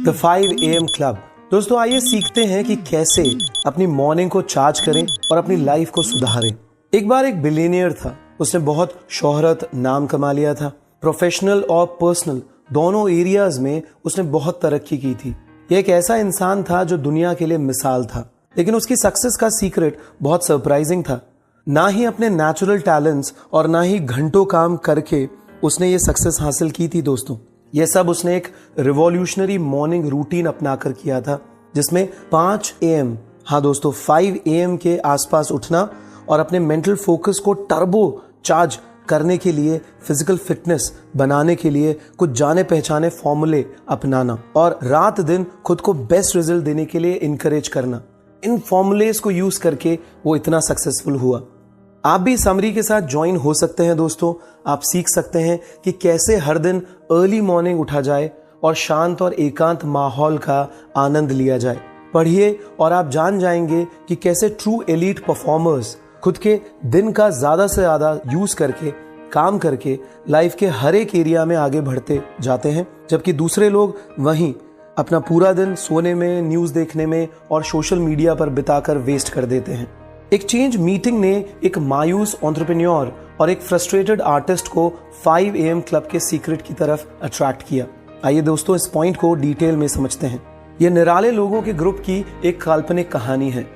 The 5 AM club. दोस्तों आइए सीखते हैं कि कैसे अपनी मॉर्निंग को चार्ज करें और अपनी लाइफ को सुधारें। एक बार एक बिलियनियर था, उसने बहुत शोहरत नाम कमा लिया था। प्रोफेशनल और पर्सनल दोनों एरियाज में उसने बहुत तरक्की की थी। यह एक ऐसा इंसान था जो दुनिया के लिए मिसाल था, लेकिन उसकी सक्सेस का सीक्रेट बहुत सरप्राइजिंग था। ना ही अपने नेचुरल टैलेंट्स और ना ही घंटों काम करके उसने ये सक्सेस हासिल की थी। दोस्तों यह सब उसने एक रिवॉल्यूशनरी मॉर्निंग रूटीन अपनाकर किया था, जिसमें 5 AM, हाँ दोस्तों 5 AM के आसपास उठना और अपने मेंटल फोकस को टर्बो चार्ज करने के लिए, फिजिकल फिटनेस बनाने के लिए कुछ जाने पहचाने फॉर्मूले अपनाना और रात दिन खुद को बेस्ट रिजल्ट देने के लिए इनकरेज करना। इन फॉर्मूलेस को यूज करके वो इतना सक्सेसफुल हुआ। आप भी समरी के साथ ज्वाइन हो सकते हैं। दोस्तों आप सीख सकते हैं कि कैसे हर दिन अर्ली मॉर्निंग उठा जाए और शांत और एकांत माहौल का आनंद लिया जाए। पढ़िए और आप जान जाएंगे कि कैसे ट्रू एलीट परफॉर्मर्स खुद के दिन का ज्यादा से ज्यादा यूज करके, काम करके लाइफ के हर एक एरिया में आगे बढ़ते जाते हैं, जबकि दूसरे लोग वहीं अपना पूरा दिन सोने में, न्यूज देखने में और सोशल मीडिया पर बिताकर वेस्ट कर देते हैं। एक चेंज मीटिंग ने एक मायूस एंटरप्रेन्योर और एक फ्रस्ट्रेटेड आर्टिस्ट को 5 AM क्लब के सीक्रेट की तरफ अट्रैक्ट किया। आइए दोस्तों इस पॉइंट को डिटेल में समझते हैं। यह निराले लोगों के ग्रुप की एक काल्पनिक कहानी है।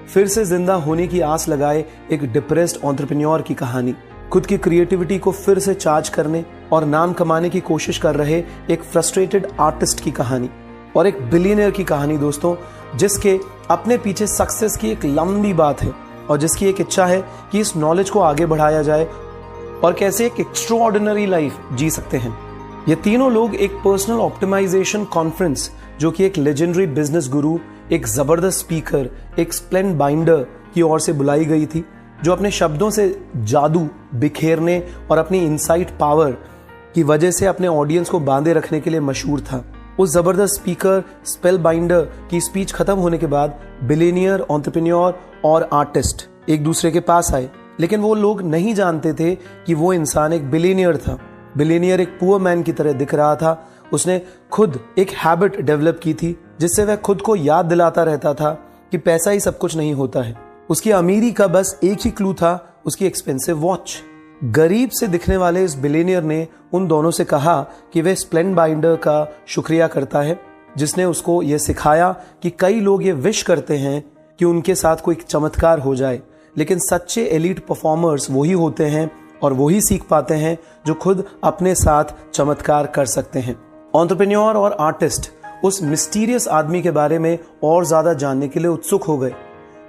फिर से जिंदा होने की आस लगाए एक डिप्रेस्ड एंटरप्रेन्योर की कहानी, खुद की क्रिएटिविटी को फिर से चार्ज करने और नाम कमाने की कोशिश कर रहे एक फ्रस्ट्रेटेड आर्टिस्ट की कहानी, और एक बिलियनियर की कहानी दोस्तों, जिसके अपने पीछे सक्सेस की एक लंबी बात है और जिसकी एक इच्छा है कि इस नॉलेज को आगे बढ़ाया जाए और कैसे एक एक्स्ट्राऑर्डिनरी लाइफ जी सकते हैं। ये तीनों लोग एक पर्सनल ऑप्टिमाइजेशन कॉन्फ्रेंस, जो कि एक लेजेंडरी बिजनेस गुरु, एक जबरदस्त स्पीकर, एक स्प्लेंड बाइंडर की ओर से बुलाई गई थी, जो अपने शब्दों से जादू बिखेरने और अपनी इनसाइट पावर की वजह से अपने ऑडियंस को बांधे रखने के लिए मशहूर था। उस जबरदस्त स्पीकर, स्पेल बाइंडर की स्पीच खत्म होने के बाद बिलियनियर, एंटरप्रेन्योर और आर्टिस्ट एक दूसरे के पास आए, लेकिन वो लोग नहीं जानते थे कि वो इंसान एक बिलियनियर था। बिलियनियर एक पुअर मैन की तरह दिख रहा था। उसने खुद एक हैबिट डेवलप की थी जिससे वह खुद को याद दिलाता रहता था कि पैसा ही सब कुछ नहीं होता है। उसकी अमीरी का बस एक ही क्लू था, उसकी एक्सपेंसिव वॉच। गरीब से दिखने वाले इस बिलियनियर ने उन दोनों से कहा कि वह स्प्लेंड बाइंडर का शुक्रिया करता है, जिसने उसको यह सिखाया कि कई लोग ये विश करते हैं कि उनके साथ कोई चमत्कार हो जाए, लेकिन सच्चे एलीट परफॉर्मर्स वही होते हैं और वही सीख पाते हैं जो खुद अपने साथ चमत्कार कर सकते हैं। एंटरप्रेन्योर और आर्टिस्ट उस मिस्टीरियस आदमी के बारे में और ज्यादा जानने के लिए उत्सुक हो गए,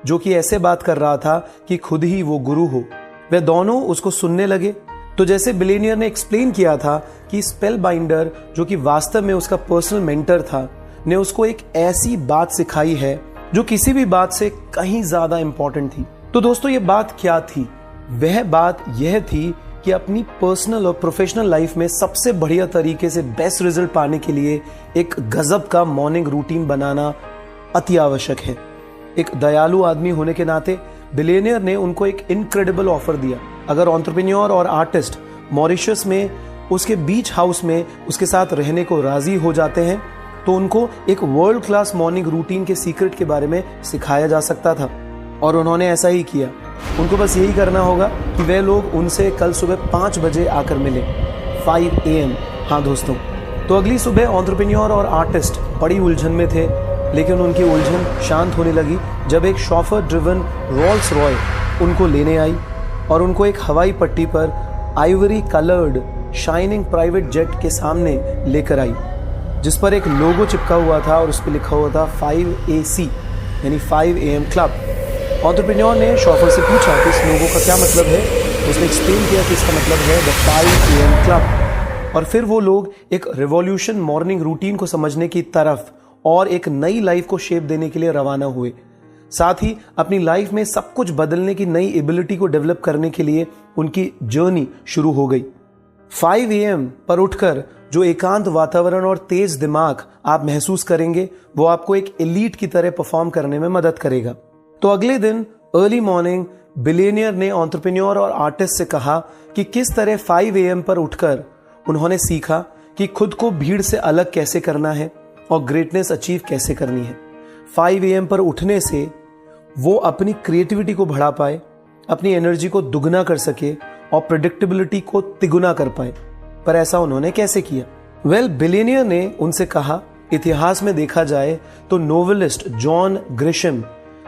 जो कि ऐसे बात कर रहा था कि खुद ही वो गुरु हो। वे दोनों उसको सुनने लगे। तो जैसे बिलियनियर ने एक्सप्लेन किया था कि स्पेल बाइंडर, जो कि वास्तव में उसका पर्सनल मेंटर था, ने उसको एक ऐसी बात सिखाई है जो किसी भी बात से कहीं ज्यादा इंपॉर्टेंट थी। तो दोस्तों ये बात क्या थी? वह बात यह थी कि अपनी पर्सनल और प्रोफेशनल लाइफ में सबसे बढ़िया तरीके से बेस्ट रिजल्ट पाने के लिए एक गजब का मॉर्निंग रूटीन बनाना अति आवश्यक है। एक दयालु आदमी होने के नाते बिलियनियर ने उनको एक इनक्रेडिबल ऑफर दिया। अगर एंटरप्रेन्योर और आर्टिस्ट मॉरिशस में उसके बीच हाउस में उसके साथ रहने को राजी हो जाते हैं, तो उनको एक वर्ल्ड क्लास मॉर्निंग रूटीन के सीक्रेट के बारे में सिखाया जा सकता था, और उन्होंने ऐसा ही किया। उनको बस यही करना होगा कि वे लोग उनसे कल सुबह 5 बजे आकर मिले, 5 AM। हाँ दोस्तों, तो अगली सुबह एंटरप्रेन्योर और आर्टिस्ट बड़ी उलझन में थे, लेकिन उनकी उलझन शांत होने लगी जब एक शॉफर ड्रिवन रोल्स रॉय उनको लेने आई और उनको एक हवाई पट्टी पर Ivory coloured shining private jet के सामने लेकर आई, जिस पर एक लोगो चिपका हुआ था और उस पर लिखा हुआ था 5AC, यानी 5 AM क्लब। एंटरप्रेन्योर ने शॉफर से पूछा कि इस लोगो का क्या मतलब है। उसने एक्सप्लेन किया कि इसका मतलब है द 5 AM क्लब। और फिर वो लोग एक रिवॉल्यूशन मॉर्निंग रूटीन को समझने की तरफ और एक नई लाइफ को शेप देने के लिए रवाना हुए। साथ ही अपनी लाइफ में सब कुछ बदलने की नई एबिलिटी को डेवलप करने के लिए उनकी जर्नी शुरू हो गई। 5 AM पर उठकर जो एकांत वातावरण और तेज दिमाग आप महसूस करेंगे, वो आपको एक एलीट की तरह परफॉर्म करने में मदद करेगा। तो अगले दिन अर्ली मॉर्निंग बिलियनियर ने एंटरप्रेन्योर और आर्टिस्ट से कहा कि किस तरह 5 AM पर उठकर उन्होंने सीखा कि खुद को भीड़ से अलग कैसे करना है और ग्रेटनेस अचीव कैसे करनी है। 5 AM पर उठने से वो अपनी क्रिएटिविटी को बढ़ा पाए, अपनी एनर्जी को दुगना कर सके और प्रेडिक्टेबिलिटी को तिगुना कर पाए। पर ऐसा उन्होंने कैसे किया? बिलियनियर ने उनसे कहा, इतिहास में देखा जाए तो नोवेलिस्ट जॉन ग्रिशम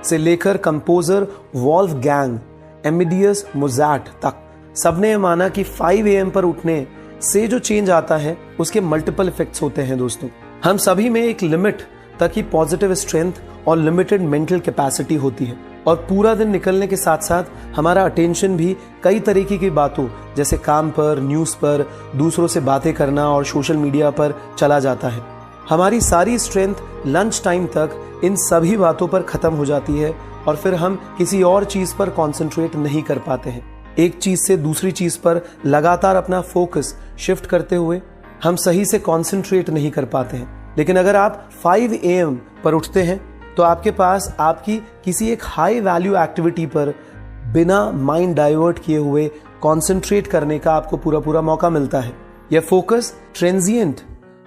से लेकर कंपोजर वॉल्फगैंग एमेडियस मोज़ार्ट तक सबने माना कि 5 AM पर उठने से जो चेंज आता है उसके मल्टीपल इफेक्ट्स होते हैं दोस्तों। हम सभी में एक लिमिट तक ही पॉजिटिव स्ट्रेंथ और लिमिटेड मेंटल कैपेसिटी होती है और पूरा दिन निकलने के साथ साथ हमारा अटेंशन भी कई तरीके की बातों जैसे काम पर, न्यूज़ पर, दूसरों से बातें करना और सोशल मीडिया पर चला जाता है। हमारी सारी स्ट्रेंथ लंच टाइम तक इन सभी बातों पर खत्म हो जाती है और फिर हम किसी और चीज पर कंसंट्रेट नहीं कर पाते हैं। एक चीज से दूसरी चीज पर लगातार अपना फोकस शिफ्ट करते हुए हम सही से कंसंट्रेट नहीं कर पाते हैं। लेकिन अगर आप 5 AM पर उठते हैं तो आपके पास आपकी किसी एक हाई वैल्यू एक्टिविटी पर बिना माइंड डाइवर्ट किए हुए कंसंट्रेट करने का आपको पूरा मौका मिलता है। यह फोकस ट्रांजिएंट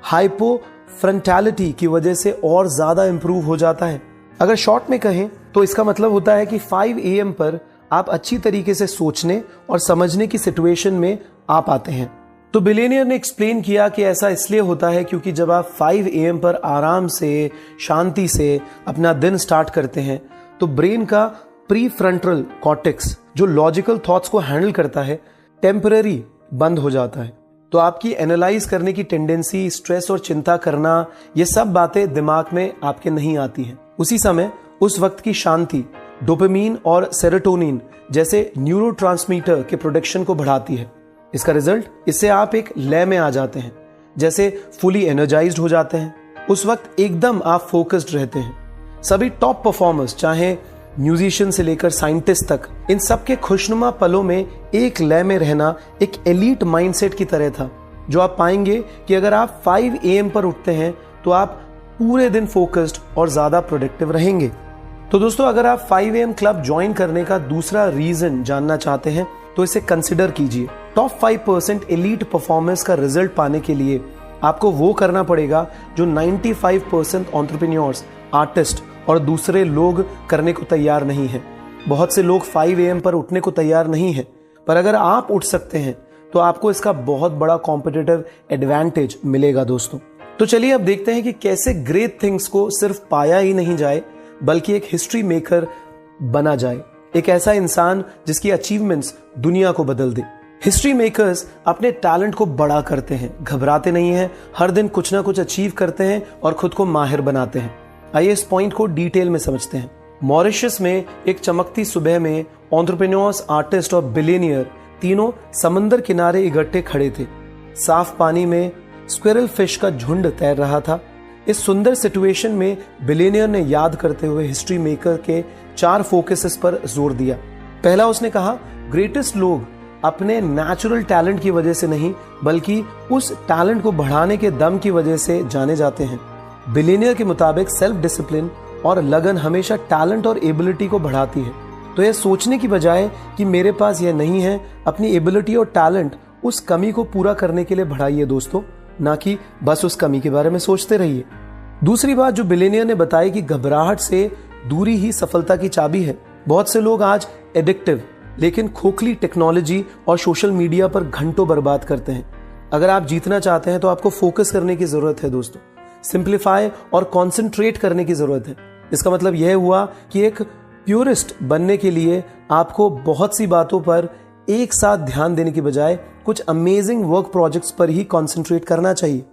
हाइपोफ्रंटैलिटी की वजह से और ज्यादा इंप्रूव हो जाता है। अगर शॉर्ट में कहें तो इसका मतलब होता है कि 5 AM पर आप अच्छी तरीके से सोचने और समझने की सिचुएशन में आ पाते हैं। तो बिलियनियर ने एक्सप्लेन किया कि ऐसा इसलिए होता है क्योंकि जब आप 5 AM पर आराम से, शांति से अपना दिन स्टार्ट करते हैं तो ब्रेन का प्रीफ्रंटल कॉर्टेक्स जो लॉजिकल थॉट्स को हैंडल करता है टेम्पररी बंद हो जाता है। तो आपकी एनालाइज करने की टेंडेंसी, स्ट्रेस और चिंता करना, ये सब बातें दिमाग में आपके नहीं आती हैं। उसी समय उस वक्त की शांति डोपामीन और सेरोटोनिन जैसे न्यूरोट्रांसमीटर के प्रोडक्शन को बढ़ाती है। इसका रिजल्ट, इससे आप एक लय में आ जाते हैं, जैसे फुली एनर्जाइज्ड हो जाते हैं। उस वक्त एकदम आप फोकस्ड रहते हैं। सभी टॉप परफॉर्मर्स, चाहे म्यूजिशियन से लेकर साइंटिस्ट तक, इन सब के खुशनुमा पलों में एक लय में रहना एक एलीट माइंडसेट की तरह था, जो आप पाएंगे कि अगर आप 5 AM पर उठते हैं तो आप पूरे दिन फोकस्ड और ज्यादा प्रोडक्टिव रहेंगे। तो दोस्तों, अगर आप 5 AM क्लब ज्वाइन करने का दूसरा रीजन जानना चाहते हैं तो इसे कंसिडर कीजिए। टॉप 5% एलीट परफॉर्मेंस का रिजल्ट पाने के लिए आपको वो करना पड़ेगा जो 95% एंटरप्रेन्योर्स, आर्टिस्ट और दूसरे लोग करने को तैयार नहीं है। बहुत से लोग 5 AM पर उठने को तैयार नहीं है, पर अगर आप उठ सकते हैं तो आपको इसका बहुत बड़ा कॉम्पिटिटिव एडवांटेज मिलेगा दोस्तों। तो चलिए अब देखते हैं कि कैसे ग्रेट थिंग्स को सिर्फ पाया ही नहीं जाए बल्कि एक हिस्ट्री मेकर बना जाए, एक ऐसा इंसान जिसकी अचीवमेंट्स दुनिया को बदल दे। हिस्ट्री मेकर्स अपने टैलेंट को बड़ा करते हैं, घबराते नहीं हैं, हर दिन कुछ ना कुछ अचीव करते हैं और खुद को माहिर बनाते हैं। आइए इस पॉइंट को डिटेल में समझते हैं। मॉरिशस में एक चमकती सुबह में एंटरप्रेन्योर्स, आर्टिस्ट और बिलियनियर तीनों समंदर किनारे इकट्ठे खड़े थे। साफ पानी में स्क्विरल फिश का झुंड तैर रहा था। इस सुंदर सिचुएशन में बिलियनियर ने याद करते हुए हिस्ट्री मेकर के 4 फोकसेस पर जोर दिया। पहला, उसने कहा, ग्रेटेस्ट लोग अपने नेचुरल टैलेंट की वजह से नहीं बल्कि उस टैलेंट को बढ़ाने के दम की वजह से जाने जाते हैं। बिलियनियर के मुताबिक सेल्फ डिसिप्लिन और लगन हमेशा टैलेंट और एबिलिटी को बढ़ाती है। तो यह सोचने की बजाय कि मेरे पास यह नहीं है, अपनी एबिलिटी और टैलेंट उस कमी को पूरा करने के लिए बढ़ाइए दोस्तों, ना कि बस उस कमी के बारे में सोचते रहिए। दूसरी बात जो बिलियनियर ने बताई कि घबराहट से दूरी ही सफलता की चाबी है। बहुत से लोग आज एडिक्टिव लेकिन खोखली टेक्नोलॉजी और सोशल मीडिया पर घंटों बर्बाद करते हैं। अगर आप जीतना चाहते हैं तो आपको फोकस करने की जरूरत है दोस्तों, सिंप्लीफाई और कॉन्सेंट्रेट करने की जरूरत है। इसका मतलब यह हुआ कि एक प्योरिस्ट बनने के लिए आपको बहुत सी बातों पर एक साथ ध्यान देने की बजाय कुछ अमेजिंग वर्क प्रोजेक्ट्स पर ही कॉन्सेंट्रेट करना चाहिए।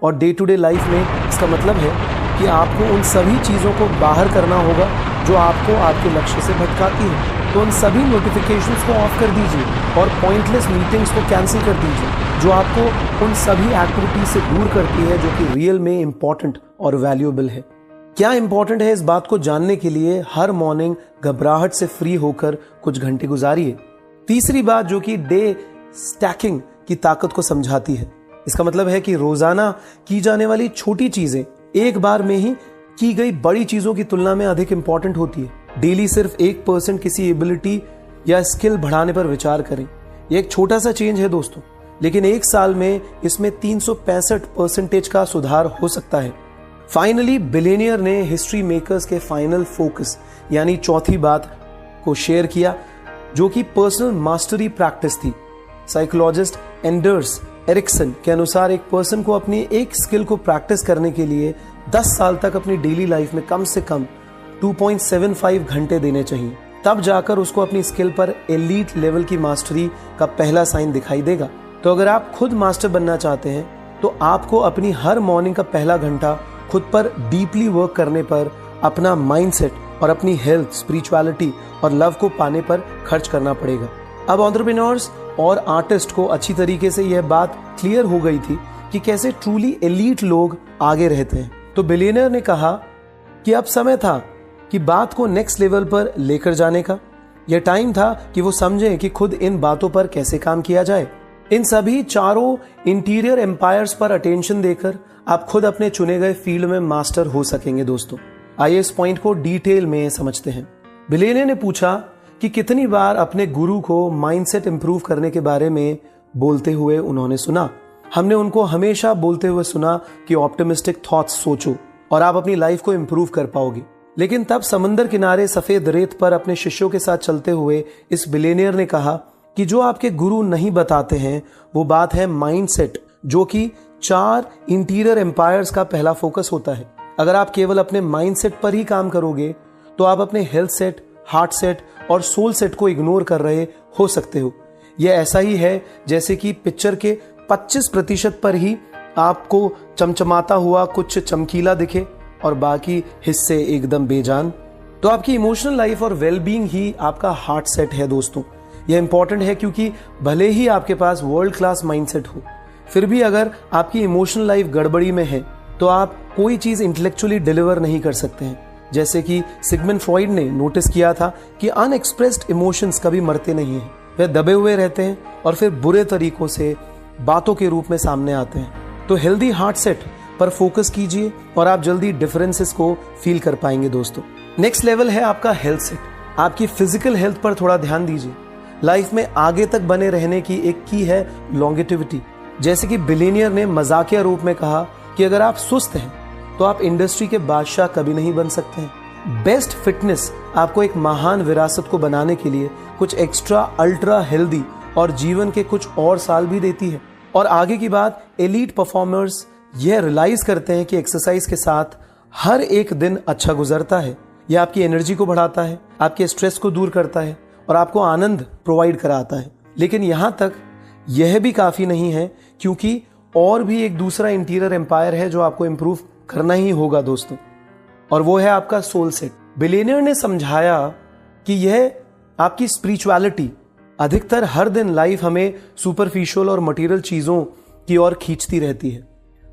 और डे टू डे लाइफ में इसका मतलब है कि आपको उन सभी चीज़ों को बाहर करना होगा जो आपको आपके लक्ष्य से भटकाती है। तो उन सभी नोटिफिकेशंस को ऑफ कर दीजिए और पॉइंटलेस मीटिंग्स को कैंसिल कर दीजिए जो आपको उन सभी एक्टिविटीज से दूर करती है जो कि रियल में इंपॉर्टेंट और वैल्यूएबल है। क्या इंपॉर्टेंट है इस बात को जानने के लिए हर मॉर्निंग घबराहट से फ्री होकर कुछ घंटे गुजारिए। तीसरी बात जो कि डे स्टैकिंग की ताकत को समझाती है। इसका मतलब है कि रोजाना की जाने वाली छोटी चीजें एक बार में ही की गई बड़ी चीजों की तुलना में अधिक इंपॉर्टेंट होती है। डेली सिर्फ 1% किसी एबिलिटी या स्किल बढ़ाने पर विचार करें। यह एक छोटा सा चेंज है दोस्तों, लेकिन एक साल में इसमें 365% का सुधार हो सकता है। फाइनली बिलियनियर ने हिस्ट्री मेकर्स के फाइनल फोकस यानी चौथी बात को शेयर किया, जो कि पर्सनल मास्टरी प्रैक्टिस थी। साइकोलॉजिस्ट एंडर्स एरिक्सन के अनुसार एक पर्सन को अपनी एक स्किल को प्रैक्टिस करने के लिए 10 साल तक अपनी डेली लाइफ में कम से कम 2.75 घंटे देने चाहिए, तब जाकर उसको अपनी स्किल पर एलीट लेवल की मास्टरी का पहला साइन दिखाई देगा। तो अगर आप खुद मास्टर बनना चाहते हैं तो आपको अपनी हर मॉर्निंग का पहला घंटा खुद पर डीपली वर्क करने पर, अपना माइंडसेट और अपनी हेल्थ, स्पिरिचुअलिटी और लव को पाने पर खर्च करना पड़ेगा। अब एंटरप्रेन्योर्स और आर्टिस्ट को अच्छी तरीके से यह बात क्लियर हो गई थी कि कैसे ट्रूली एलीट लोग आगे रहते हैं। तो बिलियनियर ने कहा कि अब समय था कि बात को नेक्स्ट लेवल पर लेकर जाने का। यह टाइम था कि वो समझें कि खुद इन बातों पर कैसे काम किया जाए। इन सभी चारों इंटीरियर एम्पायर्स पर अटेंशन देकर आप खुद अपने चुने गए फील्ड में मास्टर हो सकेंगे। दोस्तों, आइए इस पॉइंट को डिटेल में समझते हैं। बिलियनियर ने पूछा कि कितनी बार अपने गुरु को माइंडसेट इंप्रूव करने के बारे में बोलते हुए उन्होंने सुना। हमने उनको हमेशा बोलते हुए सुना कि ऑप्टिमिस्टिक थॉट्स सोचो और आप अपनी लाइफ को इंप्रूव कर पाओगे। लेकिन तब समंदर किनारे सफेद रेत पर अपने शिष्यों के साथ चलते हुए इस बिलियनियर ने कहा कि जो आपके गुरु नहीं बताते हैं वो बात है माइंडसेट, जो कि 4 इंटीरियर एम्पायर्स का पहला फोकस होता है। अगर आप केवल अपने माइंडसेट पर ही काम करोगे तो आप अपने हेल्थ सेट, हार्ट सेट और सोल सेट को इग्नोर कर रहे हो सकते हो। यह ऐसा ही है जैसे कि पिक्चर के 25% पर ही आपको चमचमाता हुआ कुछ चमकीला दिखे और बाकी हिस्से एकदम बेजान। तो आपकी इमोशनल लाइफ और वेलबींग ही आपका हार्ट सेट है। दोस्तों, यह इंपॉर्टेंट है क्योंकि भले ही आपके पास वर्ल्ड क्लास माइंडसेट हो, फिर भी अगर आपकी इमोशनल लाइफ गड़बड़ी में है तो आप कोई चीज इंटेलेक्चुअली डिलीवर नहीं कर सकते हैं। जैसे कि सिगमंड फ्रॉइड ने नोटिस किया था कि अनएक्सप्रेस्ड इमोशंस कभी मरते नहीं हैं, वे दबे हुए रहते हैं और फिर बुरे तरीकों से बातों के रूप में सामने आते हैं। तो हेल्दी हार्ट सेट पर फोकस कीजिए और आप जल्दी डिफरेंसेस को फील कर पाएंगे। दोस्तों, नेक्स्ट लेवल है आपका हेल्थ सेट। आपकी फिजिकल हेल्थ पर थोड़ा ध्यान दीजिए। लाइफ में आगे तक बने रहने की एक की है लॉन्गेटिविटी। जैसे कि बिलियनियर ने मजाकिया रूप में कहा कि अगर आप सुस्त हैं तो आप इंडस्ट्री के बादशाह कभी नहीं बन सकते हैं। बेस्ट फिटनेस आपको एक महान विरासत को बनाने के लिए कुछ एक्स्ट्रा अल्ट्रा हेल्दी और जीवन के कुछ और साल भी देती है। और आगे की बात, एलीट परफॉर्मर्स यह रियलाइज करते हैं कि एक्सरसाइज के साथ हर एक दिन अच्छा गुजरता है। यह आपकी एनर्जी को बढ़ाता है, आपके स्ट्रेस को दूर करता है और आपको आनंद प्रोवाइड कराता है। लेकिन यहां तक यह भी काफी नहीं है, क्योंकि और भी एक दूसरा इंटीरियर एम्पायर है जो आपको इंप्रूव करना ही होगा दोस्तों, और वो है आपका सोल सेट। बिलियनियर ने समझाया कि यह आपकी स्पिरिचुअलिटी। अधिकतर हर दिन लाइफ हमें सुपरफिशियल और मटेरियल चीजों की ओर खींचती रहती है।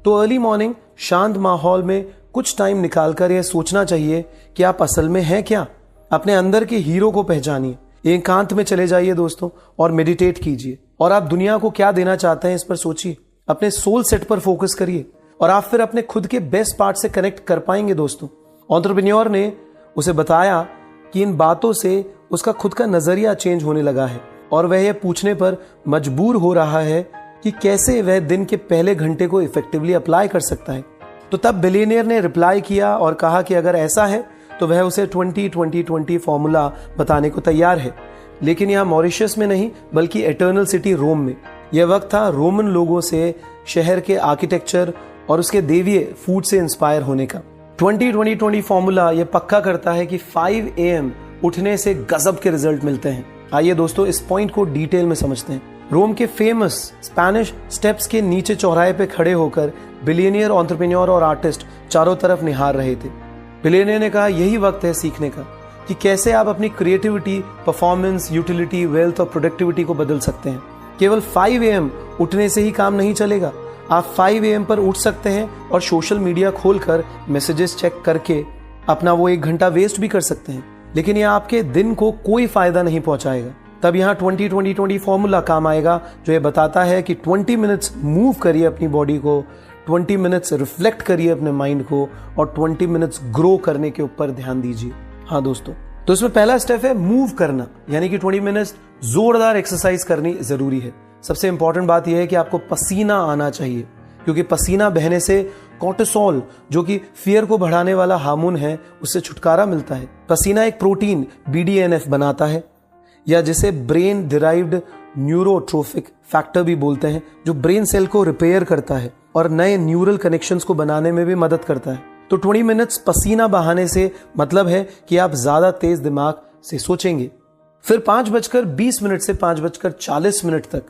तो अर्ली मॉर्निंग शांत माहौल में कुछ टाइम निकालकर यह सोचना चाहिए कि आप असल में हैं क्या। अपने अंदर के हीरो को पहचानिए, एकांत में चले जाइए दोस्तों और मेडिटेट कीजिए और आप दुनिया को क्या देना चाहते हैं इस पर सोचिए। अपने सोल सेट पर फोकस करिए और आप फिर अपने खुद के बेस्ट पार्ट से कनेक्ट कर पाएंगे। दोस्तों, एंटरप्रेन्योर ने उसे बताया कि इन बातों से उसका खुद का नजरिया चेंज होने लगा है और वह यह पूछने पर मजबूर हो रहा है कि कैसे वह दिन के पहले घंटे को इफेक्टिवली अप्लाई कर सकता है। तो तब बिलियनियर ने रिप्लाई किया और कहा कि अगर ऐसा है तो वह उसे 20-20-20 फॉर्मूला बताने को तैयार है, लेकिन यहाँ मॉरिशस में नहीं बल्कि एटर्नल सिटी रोम में। यह वक्त था रोमन लोगों से शहर के आर्किटेक्चर और उसके देवीय फूड से इंस्पायर होने का। 20-20-20 फॉर्मूला यह पक्का करता है कि 5 AM उठने से गजब के रिजल्ट मिलते हैं। आइए दोस्तों इस पॉइंट को डिटेल में समझते हैं। रोम के फेमस स्पेनिश स्टेप्स के नीचे चौराहे पे खड़े होकर बिलियनियर, एंटरप्रेन्योर और आर्टिस्ट चारों तरफ निहार रहे थे। बिलियनियर ने कहा यही वक्त है सीखने का कि कैसे आप अपनी क्रिएटिविटी, परफॉर्मेंस, यूटिलिटी, वेल्थ और प्रोडक्टिविटी को बदल सकते हैं। केवल 5 AM उठने से ही काम नहीं चलेगा। आप 5 AM पर उठ सकते हैं और सोशल मीडिया खोलकर मैसेजेस चेक करके अपना वो 1 घंटा वेस्ट भी कर सकते हैं, लेकिन यह आपके दिन को कोई फायदा नहीं पहुंचाएगा। तब यहाँ 20-20-20 फॉर्मूला काम आएगा जो ये बताता है कि 20 मिनट्स मूव करिए अपनी बॉडी को, 20 मिनट्स रिफ्लेक्ट करिए अपने माइंड को और 20 मिनट्स ग्रो करने के ऊपर ध्यान दीजिए। हाँ दोस्तों, तो इसमें पहला स्टेप है मूव करना, यानी कि 20 मिनट्स जोरदार एक्सरसाइज करनी जरूरी है। सबसे इंपॉर्टेंट बात यह है कि आपको पसीना आना चाहिए, क्योंकि पसीना बहने से कोर्टिसोल, जो कि फियर को बढ़ाने वाला हार्मोन है, उससे छुटकारा मिलता है। पसीना एक प्रोटीन BDNF बनाता है, या जिसे ब्रेन डिराइव्ड न्यूरोट्रोफिक फैक्टर भी बोलते हैं, जो ब्रेन सेल को रिपेयर करता है और नए न्यूरल कनेक्शंस को बनाने में भी मदद करता है। तो 20 मिनट्स पसीना बहाने से मतलब है कि आप ज्यादा तेज दिमाग से सोचेंगे। फिर 5:20 से 5:40 तक,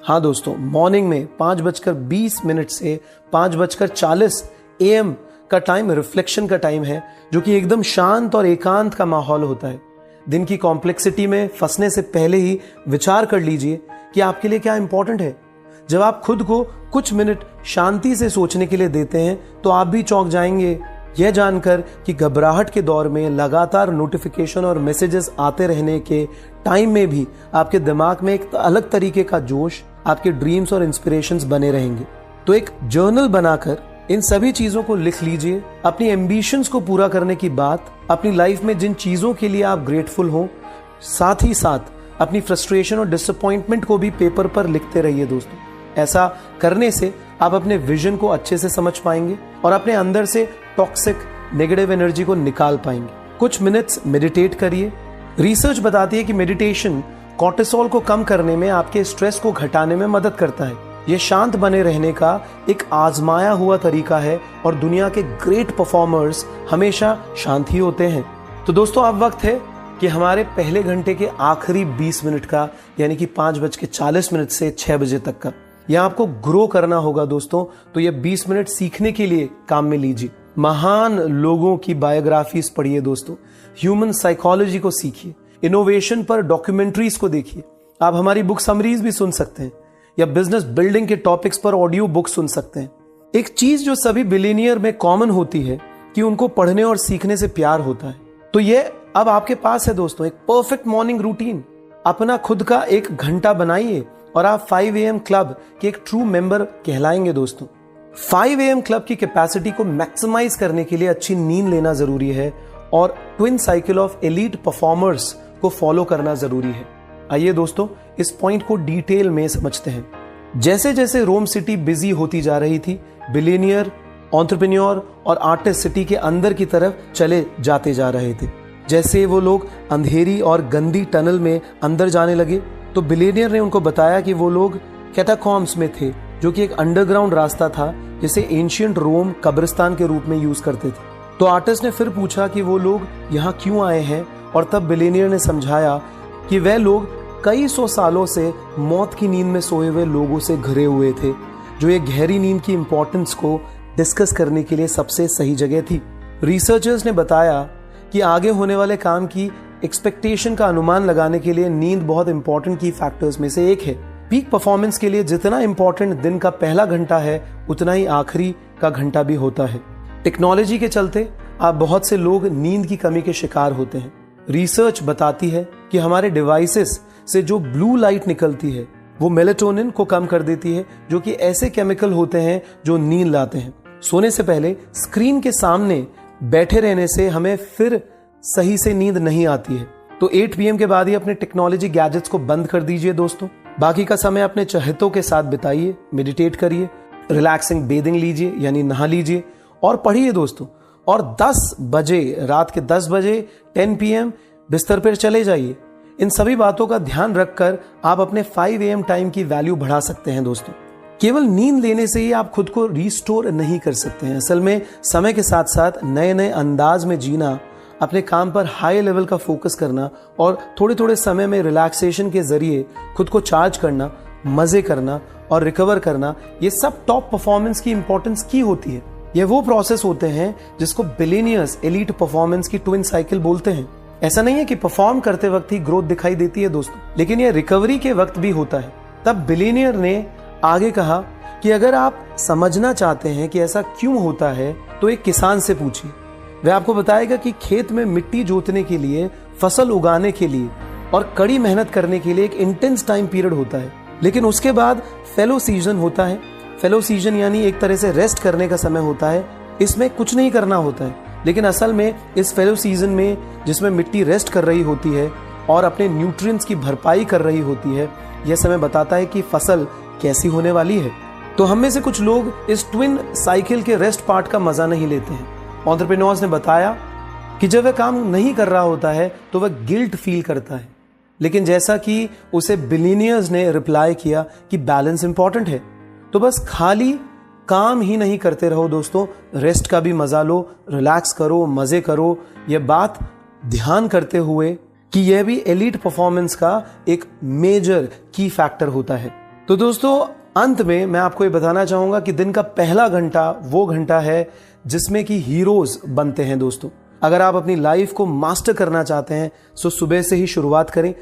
हाँ दोस्तों, मॉर्निंग में 5:20 से 5:40 AM का टाइम रिफ्लेक्शन का टाइम है, जो कि एकदम शांत और एकांत का माहौल होता है। दिन की कॉम्प्लेक्सिटी में फंसने से पहले ही विचार कर लीजिए कि आपके लिए क्या इंपॉर्टेंट है। जब आप खुद को कुछ मिनट शांति से सोचने के लिए देते हैं तो आप भी चौंक जाएंगे, यह जानकर कि घबराहट के दौर में लगातार नोटिफिकेशन और मैसेजेस आते रहने के टाइम में भी आपके दिमाग में एक अलग तरीके का जोश, आपके ड्रीम्स और इंस्पिरेशंस बने रहेंगे। तो एक जर्नल बनाकर इन सभी चीजों को लिख लीजिए। अपनी एम्बिशंस को पूरा करने की बात, अपनी लाइफ में जिन चीजों के लिए आप ग्रेटफुल हो, साथ ही साथ अपनी फ्रस्ट्रेशन और डिसअपॉइंटमेंट को भी पेपर पर लिखते रहिए दोस्तों। ऐसा करने से आप अपने विजन को अच्छे से समझ पाएंगे और अपने अंदर से टॉक्सिक नेगेटिव एनर्जी को निकाल पाएंगे। कुछ मिनट्स मेडिटेट करिए। रिसर्च बताती है कि मेडिटेशन कोर्टिसोल को कम करने में, आपके स्ट्रेस को घटाने में मदद करता है। यह शांत बने रहने का एक आजमाया हुआ तरीका है और दुनिया के ग्रेट परफॉर्मर्स हमेशा शांत ही होते हैं। तो दोस्तों, अब वक्त है कि हमारे पहले घंटे के आखिरी 20 मिनट का, यानी कि 5:40 से 6 बजे तक का, यह आपको ग्रो करना होगा दोस्तों। तो ये 20 मिनट सीखने के लिए काम में लीजिए। महान लोगों की बायोग्राफीज पढ़िए दोस्तों, ह्यूमन साइकोलॉजी को सीखिए, इनोवेशन पर डॉक्यूमेंट्रीज को देखिए। आप हमारी बुक समरीज भी सुन सकते हैं या बिजनेस बिल्डिंग के टॉपिक्स पर ऑडियो बुक सुन सकते हैं। एक चीज जो सभी बिलियनियर में कॉमन होती है कि उनको पढ़ने और सीखने से प्यार होता है। तो ये अब आपके पास है दोस्तों, एक परफेक्ट मॉर्निंग रूटीन। अपना खुद का 1 घंटा बनाइए और आप 5 AM क्लब के एक ट्रू मेंबर कहलाएंगे दोस्तों। 5 AM क्लब की कैपेसिटी को मैक्सिमाइज करने के लिए अच्छी नींद लेना जरूरी है और twin cycle of elite performers को फॉलो करना जरूरी है। आइए दोस्तों, इस पॉइंट को डिटेल में समझते हैं। जैसे जैसे रोम सिटी बिजी होती जा रही थी, बिलियनियर, एंटरप्रेन्योर और आर्टिस्ट सिटी के अंदर की तरफ चले जाते जा रहे थे। जैसे वो लोग अंधेरी और गंदी टनल में अंदर जाने लगे तो बिलियनियर ने उनको बताया कि वो लोग कैटाकॉम्स में थे, जो कि एक अंडरग्राउंड रास्ता था जिसे एंशिएंट रोम कब्रिस्तान के रूप में यूज करते थे। तो आर्टिस्ट ने फिर पूछा कि वो लोग यहाँ क्यों आए हैं, और तब बिलियनियर ने समझाया कि वह लोग कई 100 सालों से मौत की नींद में सोए हुए लोगों से घिरे हुए थे, जो ये गहरी नींद की इंपॉर्टेंस को डिस्कस करने के लिए सबसे सही जगह थी। रिसर्चर्स ने बताया कि आगे होने वाले काम की एक्सपेक्टेशन का अनुमान लगाने के लिए नींद बहुत इंपॉर्टेंट की फैक्टर्स में से एक है। पीक परफॉर्मेंस के लिए जितना इंपॉर्टेंट दिन का पहला घंटा है, उतना ही आखिरी का घंटा भी होता है। टेक्नोलॉजी के चलते आप बहुत से लोग नींद की कमी के शिकार होते हैं। रिसर्च बताती है कि हमारे डिवाइसेस से जो ब्लू लाइट निकलती है वो मेलेटोनिन को कम कर देती है, जो कि ऐसे केमिकल होते हैं जो नींद लाते हैं। सोने से पहले स्क्रीन के सामने बैठे रहने से हमें फिर सही से नींद नहीं आती है। तो 8 PM के बाद ही अपने टेक्नोलॉजी गैजेट्स को बंद कर दीजिए दोस्तों। बाकी का समय अपने चहेतों के साथ बिताइए, मेडिटेट करिए, रिलैक्सिंग बेदिंग लीजिए यानी नहा लीजिए और पढ़िए दोस्तों। और 10 बजे, रात के 10 बजे 10 PM बिस्तर पर चले जाइए। इन सभी बातों का ध्यान रखकर आप अपने 5 AM टाइम की वैल्यू बढ़ा सकते हैं दोस्तों। केवल नींद लेने से ही आप खुद को रिस्टोर नहीं कर सकते हैं। असल में समय के साथ साथ नए नए अंदाज में जीना, अपने काम पर हाई लेवल का फोकस करना और थोड़े थोड़े समय में रिलैक्सेशन के जरिए खुद को चार्ज करना, मजे करना और रिकवर करना, ये सब टॉप परफॉर्मेंस की इंपॉर्टेंस की होती है। ये वो प्रोसेस होते हैं जिसको बिलियनियर्स एलीट परफॉर्मेंस की ट्विन साइकिल बोलते हैं। ऐसा नहीं है कि परफॉर्म करते वक्त ही ग्रोथ दिखाई देती है दोस्तों, लेकिन यह रिकवरी के वक्त भी होता है। तब बिलियनियर ने आगे कहा कि अगर आप समझना चाहते हैं कि ऐसा क्यों होता है तो एक किसान से पूछिए। वह आपको बताएगा कि खेत में मिट्टी जोतने के लिए, फसल उगाने के लिए और कड़ी मेहनत करने के लिए एक इंटेंस टाइम पीरियड होता है, लेकिन उसके बाद फेलो सीजन होता है। फेलो सीजन यानी एक तरह से रेस्ट करने का समय होता है। इसमें कुछ नहीं करना होता है, लेकिन असल में इस फेलो सीजन में जिसमें मिट्टी रेस्ट कर रही होती है और अपने न्यूट्रिएंट्स की भरपाई कर रही होती है, यह समय बताता है कि फसल कैसी होने वाली है। तो हम में से कुछ लोग इस ट्विन साइकिल के रेस्ट पार्ट का मजा नहीं लेते हैं। एंटरप्रेन्योर्स ने बताया कि जब वह काम नहीं कर रहा होता है तो वह गिल्ट फील करता है, लेकिन जैसा कि उसे बिलियनियर्स ने रिप्लाई किया कि बैलेंस इंपॉर्टेंट है, तो बस खाली काम ही नहीं करते रहो दोस्तों, रेस्ट का भी मजा लो, रिलैक्स करो, मजे करो। यह बात ध्यान करते हुए कि यह भी एलीट परफॉर्मेंस का एक मेजर की फैक्टर होता है। तो दोस्तों अंत में मैं आपको ये बताना चाहूंगा कि दिन का पहला घंटा वो घंटा है जिसमें कि हीरोज बनते हैं दोस्तों। अगर आप अपनी लाइफ को मास्टर करना चाहते हैं तो सुबह से ही शुरुआत करें।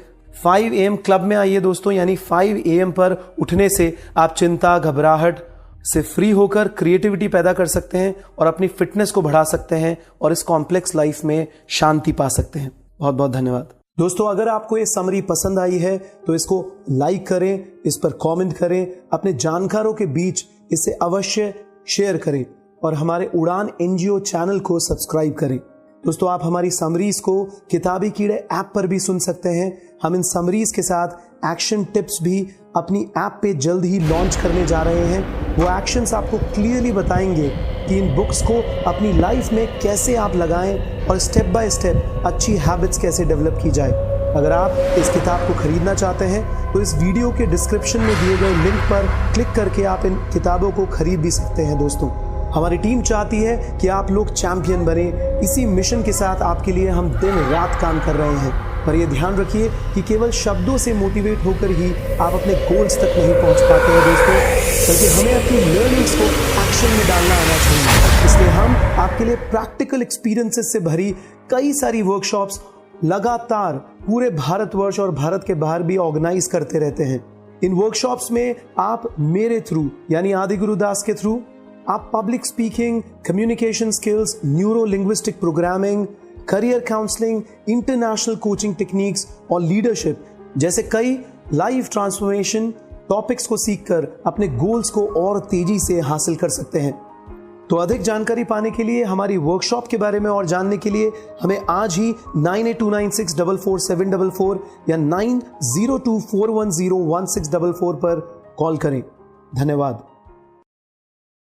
5 AM क्लब में आइए दोस्तों, यानी 5 AM पर उठने से आप चिंता घबराहट से फ्री होकर क्रिएटिविटी पैदा कर सकते हैं और अपनी फिटनेस को बढ़ा सकते हैं और इस कॉम्प्लेक्स लाइफ में शांति पा सकते हैं। बहुत बहुत धन्यवाद दोस्तों। अगर आपको ये समरी पसंद आई है तो इसको लाइक करें, इस पर कमेंट करें, अपने जानकारों के बीच इसे अवश्य शेयर करें और हमारे उड़ान NGO चैनल को सब्सक्राइब करें। दोस्तों आप हमारी समरीज को किताबी कीड़े ऐप पर भी सुन सकते हैं। हम इन समरीज के साथ एक्शन टिप्स भी अपनी ऐप पे जल्द ही लॉन्च करने जा रहे हैं। वो एक्शंस आपको क्लियरली बताएंगे कि इन बुक्स को अपनी लाइफ में कैसे आप लगाएं और स्टेप बाय स्टेप अच्छी हैबिट्स कैसे डेवलप की जाए। अगर आप इस किताब को खरीदना चाहते हैं तो इस वीडियो के डिस्क्रिप्शन में दिए गए लिंक पर क्लिक करके आप इन किताबों को खरीद भी सकते हैं। दोस्तों हमारी टीम चाहती है कि आप लोग चैंपियन बने। इसी मिशन के साथ आपके लिए हम दिन रात काम कर रहे हैं। पर यह ध्यान रखिए कि केवल शब्दों से मोटिवेट होकर ही आप अपने गोल्स तक नहीं पहुंच पाते हैं दोस्तों, बल्कि हमें अपनी लर्निंग्स को एक्शन में डालना आना चाहिए। इसलिए हम आपके लिए प्रैक्टिकल एक्सपीरियंसेस से भरी कई सारी वर्कशॉप्स लगातार पूरे भारतवर्ष और भारत के बाहर भी ऑर्गेनाइज करते रहते हैं। इन वर्कशॉप्स में आप मेरे थ्रू यानी आदि गुरुदास के थ्रू आप public speaking, communication skills, neuro linguistic programming, career counselling, international coaching techniques और लीडरशिप जैसे कई लाइफ ट्रांसफॉर्मेशन टॉपिक्स को सीखकर अपने गोल्स को और तेजी से हासिल कर सकते हैं। तो अधिक जानकारी पाने के लिए, हमारी वर्कशॉप के बारे में और जानने के लिए हमें आज ही 9829644744 या 9024101644 पर कॉल करें। धन्यवाद।